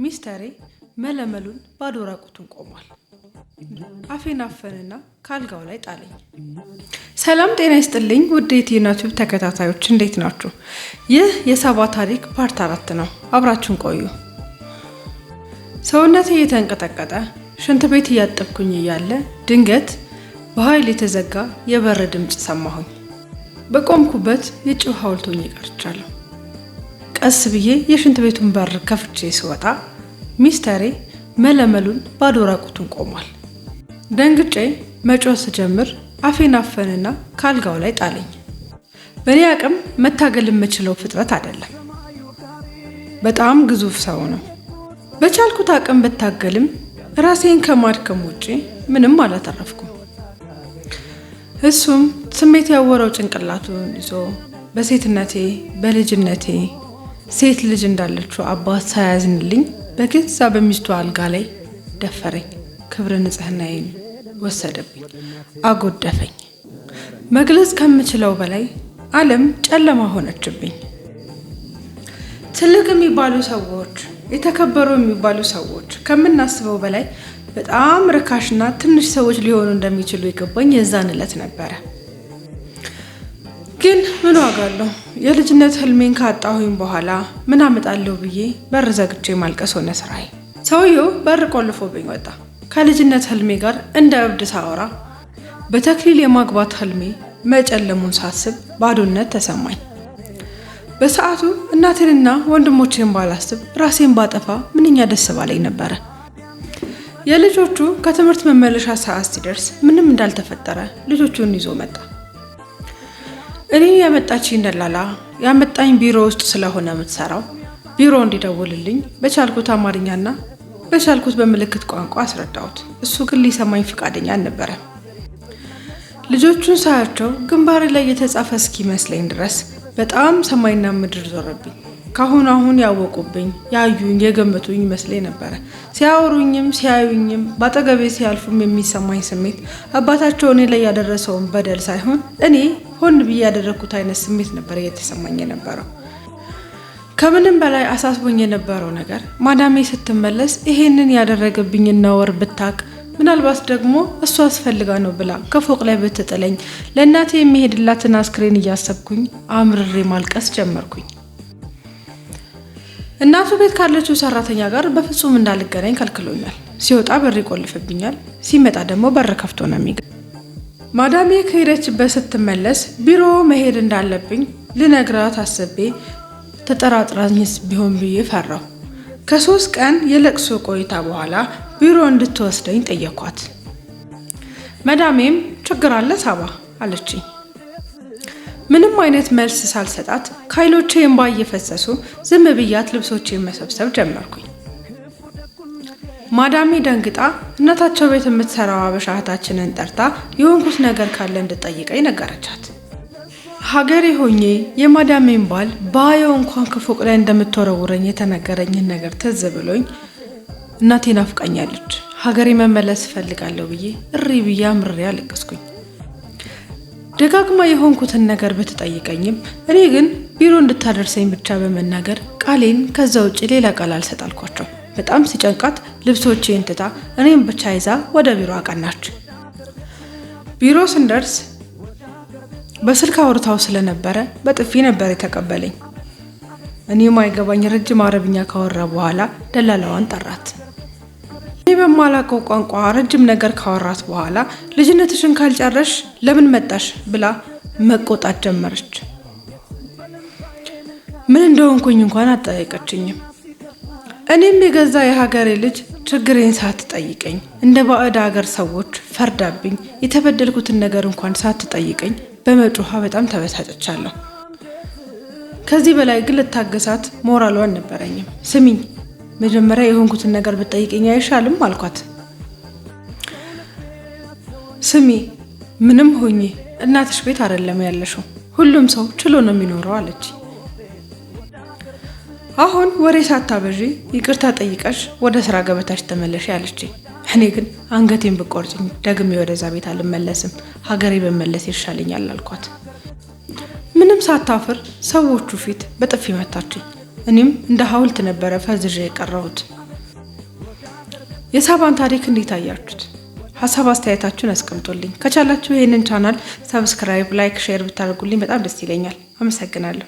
ሚስተሬ መለመሉን ባዶ ራቁቱን ቆሟል። አፌን አፈንና ካልጋው ላይ ጣለኝ። ሰላም ጤና ይስጥልኝ ውድ የዩቲዩብ ተከታታዮች እንዴት ናችሁ? ይህ የሳባ ታሪክ ፓርት 4 ነው። አብራችሁን ቆዩ። ሰውነቴ እየተንቀጠቀጠ ሽንት ቤት እያጠብኩኝ እያለ ድንገት በኃይል የተዘጋ የበር ድምጽ ሰማሁኝ። በቆምኩበት የጭው ሐውልቶኝ ቀርቻለሁ። ቀስ ብዬ የሽንት ቤቱን በር ከፍቼ ስወጣ ሚስተሬ መለመሉን ባዶ ራቁቱን ቆሟል። ደንግጬ መጮህ ስጀምር አፌን አፈንና ካልጋው ላይ ጣለኝ። በኔ አቅም መታገል የምችለው ፍጥረት አይደለም። በጣም ግዙፍ ሰው ነው። በቻልኩት አቅም ብታገልም ራሴን ከማድከም ውጪ ምንም አላተረፍኩም። እሱም ስሜት ያወረው ጭንቅላቱን ይዞ በሴትነቴ በልጅነቴ ሴት ልጅ እንዳለችው አባት ሳያዝንልኝ በገዛ በሚስቱ አልጋ ላይ ደፈረኝ። ክብረ ንጽህናዬን ወሰደብኝ፣ አጎደፈኝ። መግለጽ ከምችለው በላይ ዓለም ጨለማ ሆነችብኝ። ትልቅ የሚባሉ ሰዎች፣ የተከበሩ የሚባሉ ሰዎች ከምናስበው በላይ በጣም ርካሽና ትንሽ ሰዎች ሊሆኑ እንደሚችሉ የገባኝ የዛን ዕለት ነበረ። ግን ምን ዋጋ አለው? የልጅነት ህልሜን ካጣሁኝ በኋላ ምን አመጣለሁ ብዬ በር ዘግቼ ማልቀስ ሆነ ስራዬ። ሰውየው በር ቆልፎብኝ ወጣ። ከልጅነት ህልሜ ጋር እንደ እብድ ሳወራ በተክሊል የማግባት ህልሜ መጨለሙን ሳስብ ባዶነት ተሰማኝ። በሰዓቱ እናቴንና ወንድሞቼን ባላስብ ራሴን ባጠፋ ምንኛ ደስ ባለኝ ነበረ። የልጆቹ ከትምህርት መመለሻ ሰዓት ሲደርስ ምንም እንዳልተፈጠረ ልጆቹን ይዞ መጣ። እኔ ያመጣችኝ ደላላ ያመጣኝ ቢሮ ውስጥ ስለሆነ የምትሰራው ቢሮ እንዲደውልልኝ በቻልኩት አማርኛና በቻልኩት በምልክት ቋንቋ አስረዳሁት። እሱ ግን ሊሰማኝ ፈቃደኛ አልነበረም። ልጆቹን ሳያቸው ግንባሬ ላይ የተጻፈ እስኪመስለኝ ድረስ በጣም ሰማይና ምድር ዞረብኝ። አሁን ያወቁብኝ፣ ያዩኝ፣ የገመቱኝ መስለኝ ነበረ። ሲያወሩኝም ሲያዩኝም ባጠገቤ ሲያልፉም የሚሰማኝ ስሜት አባታቸው እኔ ላይ ያደረሰውን በደል ሳይሆን እኔ ሆን ብዬ ያደረኩት አይነት ስሜት ነበር እየተሰማኝ የነበረው። ከምንም በላይ አሳስቦኝ የነበረው ነገር ማዳሜ ስትመለስ ይሄንን ያደረገብኝን ነውር ብታቅ፣ ምናልባት ደግሞ እሱ አስፈልጋ ነው ብላ ከፎቅ ላይ ብትጥለኝ ለእናቴ የሚሄድላትን አስክሬን እያሰብኩኝ አምርሬ ማልቀስ ጀመርኩኝ። እናቱ ቤት ካለችው ሰራተኛ ጋር በፍጹም እንዳልገናኝ ከልክሎኛል። ሲወጣ በር ይቆልፍብኛል፣ ሲመጣ ደግሞ በር ከፍቶ ነው የሚገባው። ማዳሜ ከሄደችበት ስትመለስ ቢሮ መሄድ እንዳለብኝ ልነግራት አስቤ ተጠራጥራኝስ ቢሆን ብዬ ፈራሁ። ከ3 ቀን የለቅሶ ቆይታ በኋላ ቢሮ እንድትወስደኝ ጠየኳት። ማዳሜም ችግር አለ ሳባ አለችኝ። ምንም አይነት መልስ ሳልሰጣት ካይሎቼ እንባ እየፈሰሱ ዝም ብያት ልብሶቼን መሰብሰብ ጀመርኩኝ። ማዳሜ ደንግጣ እናታቸው ቤት የምትሰራው አበሻ እህታችንን ጠርታ የሆንኩት ነገር ካለ እንድጠይቀኝ ነገረቻት። ሀገሬ ሆኜ የማዳሜን ባል ባየው እንኳን ከፎቅ ላይ እንደምትወረውረኝ የተነገረኝን ነገር ትዝ ብሎኝ እናቴ ናፍቃኛለች፣ ሀገሬ መመለስ እፈልጋለሁ ብዬ እሪ ብዬ አምርሬ አለቀስኩኝ። ደጋግማ የሆንኩትን ነገር ብትጠይቀኝም እኔ ግን ቢሮ እንድታደርሰኝ ብቻ በመናገር ቃሌን ከዛ ውጭ ሌላ ቃል አልሰጣልኳቸው። በጣም ሲጨንቃት ልብሶቼን ትታ እኔም ብቻ ይዛ ወደ ቢሮ አቀናች። ቢሮ ስንደርስ በስልክ አውርታው ስለነበረ በጥፊ ነበር የተቀበለኝ። እኔ ማይገባኝ ረጅም አረብኛ ካወራ በኋላ ደላላዋን ጠራት። እኔ በማላውቀው ቋንቋ ረጅም ነገር ካወራት በኋላ ልጅነትሽን ካልጨረሽ ለምን መጣሽ ብላ መቆጣት ጀመረች። ምን እንደሆንኩኝ እንኳን አጠያየቀችኝም። እኔም የገዛ የሀገሬ ልጅ ችግሬን ሳትጠይቀኝ እንደ ባዕድ ሀገር ሰዎች ፈርዳብኝ የተበደልኩትን ነገር እንኳን ሳትጠይቀኝ በመጮሃ በጣም ተበሳጨቻለሁ። ከዚህ በላይ ግን ልታገሳት ሞራሉ አልነበረኝም። ስሚኝ፣ መጀመሪያ የሆንኩትን ነገር ብትጠይቀኝ አይሻልም አልኳት። ስሚ፣ ምንም ሆኜ እናትሽ ቤት አይደለም ያለሽው፣ ሁሉም ሰው ችሎ ነው የሚኖረው አለች። አሁን ወሬ ሳታበዢ ይቅርታ ጠይቀሽ ወደ ስራ ገበታሽ ተመለሽ አለች። እኔ ግን አንገቴን ብቆርጭኝ ደግሜ ወደዛ ቤት አልመለስም፣ ሀገሬ በመለስ ይሻለኛል አልኳት። ምንም ሳታፍር ሰዎቹ ፊት በጥፊ መታችኝ። እኔም እንደ ሐውልት ነበረ ፈዝዤ የቀረሁት። የሳባን ታሪክ እንዴት አያችሁት? ሀሳብ አስተያየታችሁን አስቀምጡልኝ። ከቻላችሁ ይህንን ቻናል ሰብስክራይብ፣ ላይክ፣ ሼር ብታደርጉልኝ በጣም ደስ ይለኛል። አመሰግናለሁ።